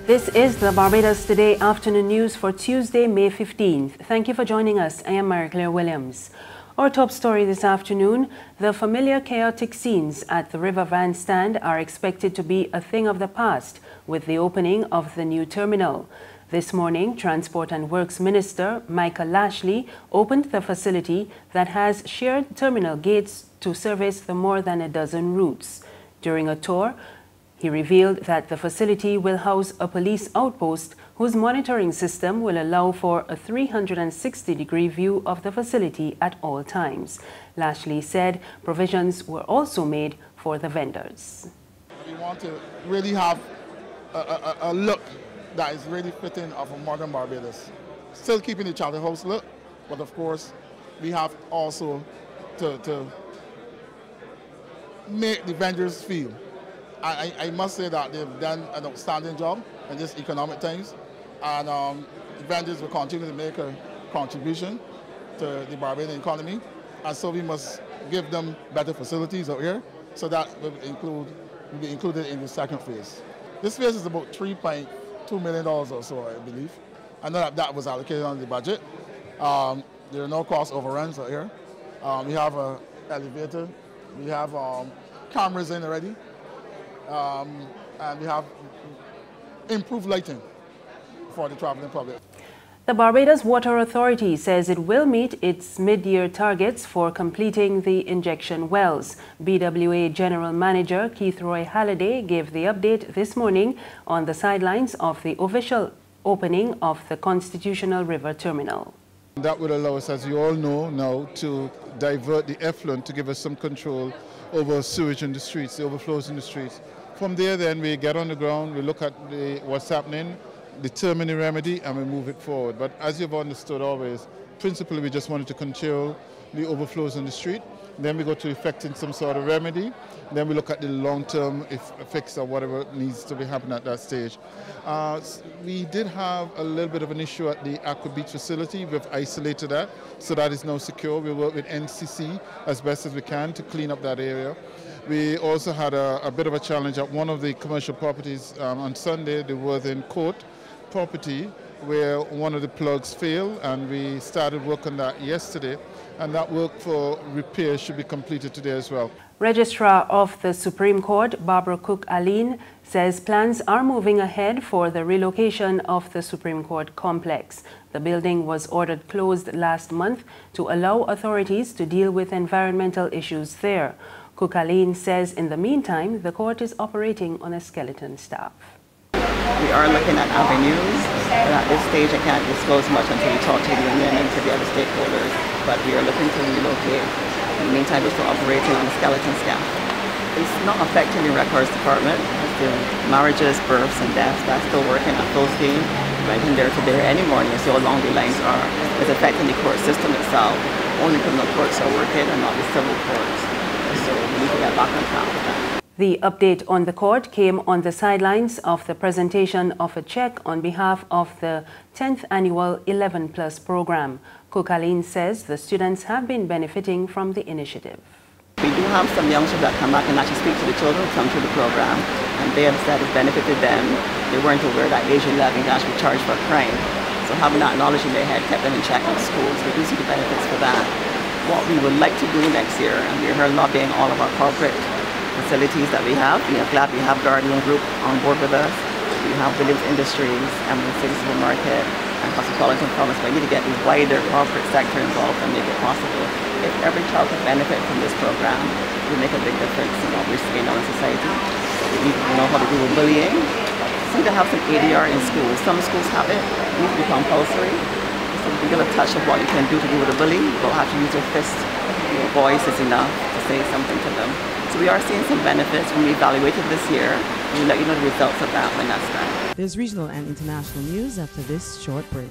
This is the Barbados Today afternoon news for Tuesday, May 15th. Thank you for joining us. I am Mary-Claire Williams. Our top story this afternoon, the familiar chaotic scenes at the River Van Stand are expected to be a thing of the past with the opening of the new terminal. This morning, Transport and Works Minister Michael Lashley opened the facility that has shared terminal gates to service the more than a dozen routes. During a tour, he revealed that the facility will house a police outpost whose monitoring system will allow for a 360-degree view of the facility at all times. Lashley said provisions were also made for the vendors. We want to really have a look that is really fitting of a modern Barbados. Still keeping the Charter House look, but of course we have also to make the vendors feel. I must say that they've done an outstanding job in this economic times, and the vendors will continue to make a contribution to the Barbadian economy, and so we must give them better facilities out here, so that will be included in the second phase. This phase is about $3.2 million or so, I believe. I know that was allocated on the budget. There are no cost overruns out here. We have an elevator, we have cameras in already, and we have improved lighting for the traveling public. The Barbados Water Authority says it will meet its mid-year targets for completing the injection wells. BWA General Manager Keith Roy Halliday gave the update this morning on the sidelines of the official opening of the Constitutional River Terminal. That would allow us, as you all know now, to divert the effluent to give us some control over sewage in the streets, the overflows in the streets. From there then we get on the ground, we look at what's happening, determine the remedy, and we move it forward. But as you've understood always, principally we just wanted to control the overflows in the street. Then we go to effecting some sort of remedy. Then we look at the long-term effects of whatever needs to be happening at that stage. We did have a little bit of an issue at the Aqua Beach facility. We've isolated that, so that is now secure. We work with NCC as best as we can to clean up that area. We also had a bit of a challenge at one of the commercial properties on Sunday, the Worthing Court property, where one of the plugs failed, and we started work on that yesterday, and that work for repair should be completed today as well. Registrar of the Supreme Court, Barbara Cooke-Alleyne, says plans are moving ahead for the relocation of the Supreme Court complex. The building was ordered closed last month to allow authorities to deal with environmental issues there. Cooke-Alleyne says in the meantime, the court is operating on a skeleton staff. We are looking at avenues, but at this stage I can't disclose much until we talk to the union and to the other stakeholders. But we are looking to relocate. In the meantime, we're still operating on a skeleton staff. It's not affecting the records department. The marriages, births, and deaths, that's still working at full steam. Right in there to there any morning, you see how long the lines are. It's affecting the court system itself. Only criminal courts are working and not the civil courts. So we need to get back on track with that. The update on the court came on the sidelines of the presentation of a check on behalf of the 10th annual 11 Plus program. Cooke-Alleyne says the students have been benefiting from the initiative. We do have some youngsters that come back and actually speak to the children who come through the program, and they have said it benefited them. They weren't aware that age 11 can actually be charged for a crime. So having that knowledge in their head kept them in check in schools. We do see the benefits for that. What we would like to do next year, and we're here lobbying all of our corporate facilities that we have. We are glad we have Guardian Group on board with us. We have Williams Industries, Emerald City Supermarket, and Cosmopolitan Promise. We need to get the wider corporate sector involved and make it possible. If every child can benefit from this program, it will make a big difference in what we're seeing in our society. We need to know how to do with bullying. We need to have some ADR in schools. Some schools have it. It needs to be compulsory. So we give a touch of what you can do to deal with a bully. You don't have to use your fist. Your voice is enough to say something to them. So we are seeing some benefits when we evaluated this year. We'll let you know the results of that when that's done. There's regional and international news after this short break.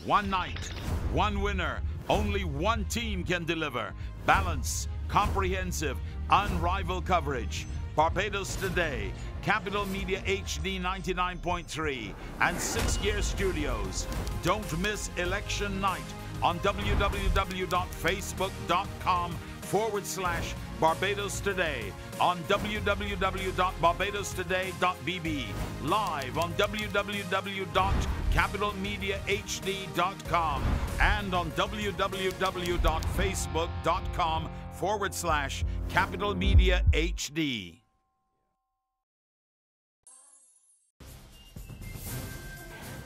One night, one winner, only one team can deliver. Balance, comprehensive, unrivaled coverage. Barbados Today, Capital Media HD 99.3, and 6 Gear Studios. Don't miss election night on www.facebook.com Barbados Today on www.barbadostoday.bb, live on www.capitalmediahd.com and on www.facebook.com/capitalmediahd.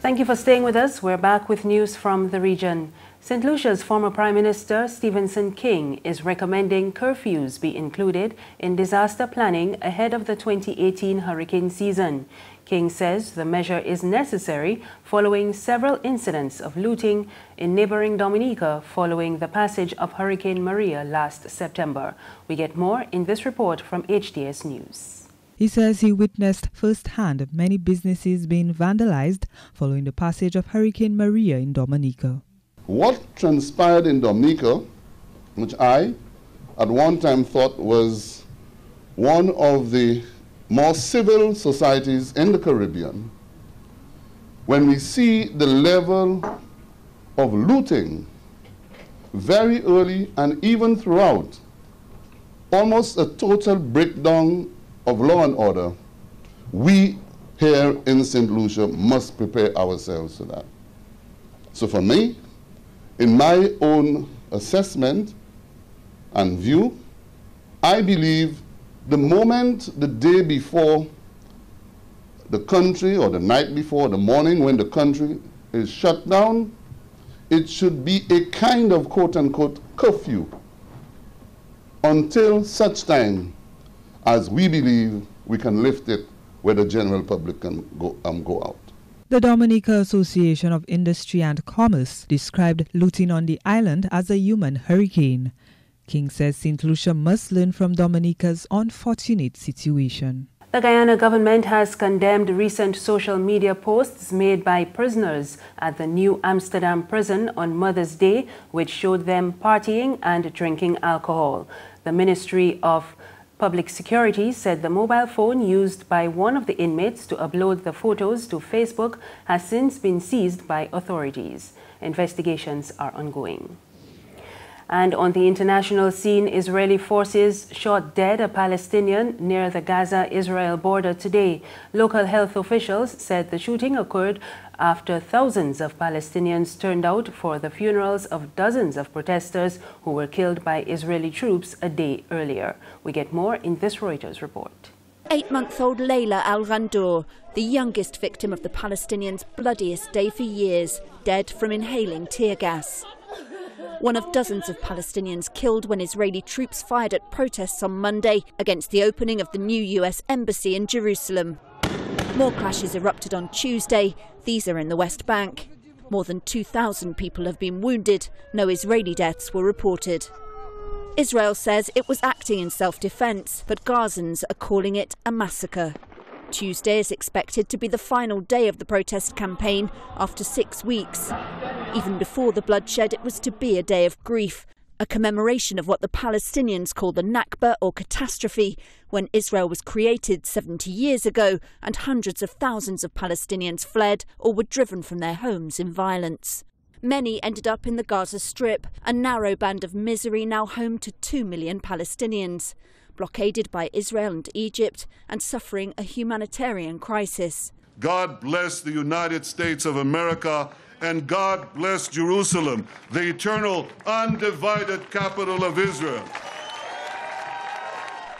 Thank you for staying with us. We're back with news from the region. St. Lucia's former Prime Minister Stephenson King is recommending curfews be included in disaster planning ahead of the 2018 hurricane season. King says the measure is necessary following several incidents of looting in neighboring Dominica following the passage of Hurricane Maria last September. We get more in this report from HDS News. He says he witnessed firsthand many businesses being vandalized following the passage of Hurricane Maria in Dominica. What transpired in Dominica, which I at one time thought was one of the more civil societies in the Caribbean, when we see the level of looting very early and even throughout, almost a total breakdown of law and order, we here in St. Lucia must prepare ourselves for that. So for me, in my own assessment and view, I believe the moment, the day before the country, or the night before, the morning when the country is shut down, it should be a kind of quote-unquote curfew until such time as we believe we can lift it where the general public can go out. The Dominica Association of Industry and Commerce described looting on the island as a human hurricane. King says St. Lucia must learn from Dominica's unfortunate situation. The Guyana government has condemned recent social media posts made by prisoners at the New Amsterdam prison on Mother's Day, which showed them partying and drinking alcohol. The Ministry of Public Security said the mobile phone used by one of the inmates to upload the photos to Facebook has since been seized by authorities. Investigations are ongoing. And on the international scene, Israeli forces shot dead a Palestinian near the Gaza-Israel border today. Local health officials said the shooting occurred after thousands of Palestinians turned out for the funerals of dozens of protesters who were killed by Israeli troops a day earlier. We get more in this Reuters report. 8-month-old Layla al-Ghandour, the youngest victim of the Palestinians' bloodiest day for years, dead from inhaling tear gas. One of dozens of Palestinians killed when Israeli troops fired at protests on Monday against the opening of the new US embassy in Jerusalem. More clashes erupted on Tuesday. These are in the West Bank. More than 2,000 people have been wounded. No Israeli deaths were reported. Israel says it was acting in self-defense, but Gazans are calling it a massacre. Tuesday is expected to be the final day of the protest campaign after 6 weeks. Even before the bloodshed, it was to be a day of grief, a commemoration of what the Palestinians call the Nakba, or catastrophe, when Israel was created 70 years ago and hundreds of thousands of Palestinians fled or were driven from their homes in violence. Many ended up in the Gaza Strip, a narrow band of misery now home to 2 million Palestinians, blockaded by Israel and Egypt and suffering a humanitarian crisis. God bless the United States of America, and God bless Jerusalem, the eternal, undivided capital of Israel.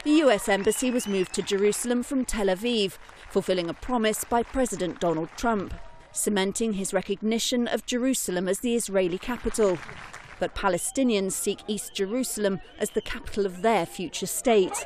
The US Embassy was moved to Jerusalem from Tel Aviv, fulfilling a promise by President Donald Trump, cementing his recognition of Jerusalem as the Israeli capital. But Palestinians seek East Jerusalem as the capital of their future state.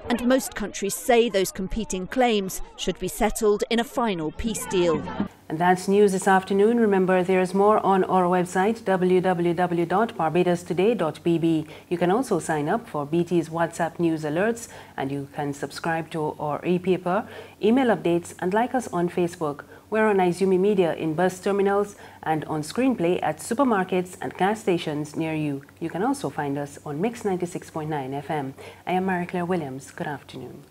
And most countries say those competing claims should be settled in a final peace deal. And that's news this afternoon. Remember, there's more on our website, www.barbadostoday.bb. You can also sign up for BT's WhatsApp news alerts, and you can subscribe to our e-paper, email updates, and like us on Facebook. We're on Izumi Media in bus terminals and on Screenplay at supermarkets and gas stations near you. You can also find us on Mix 96.9 FM. I am Marie Claire Williams. Good afternoon.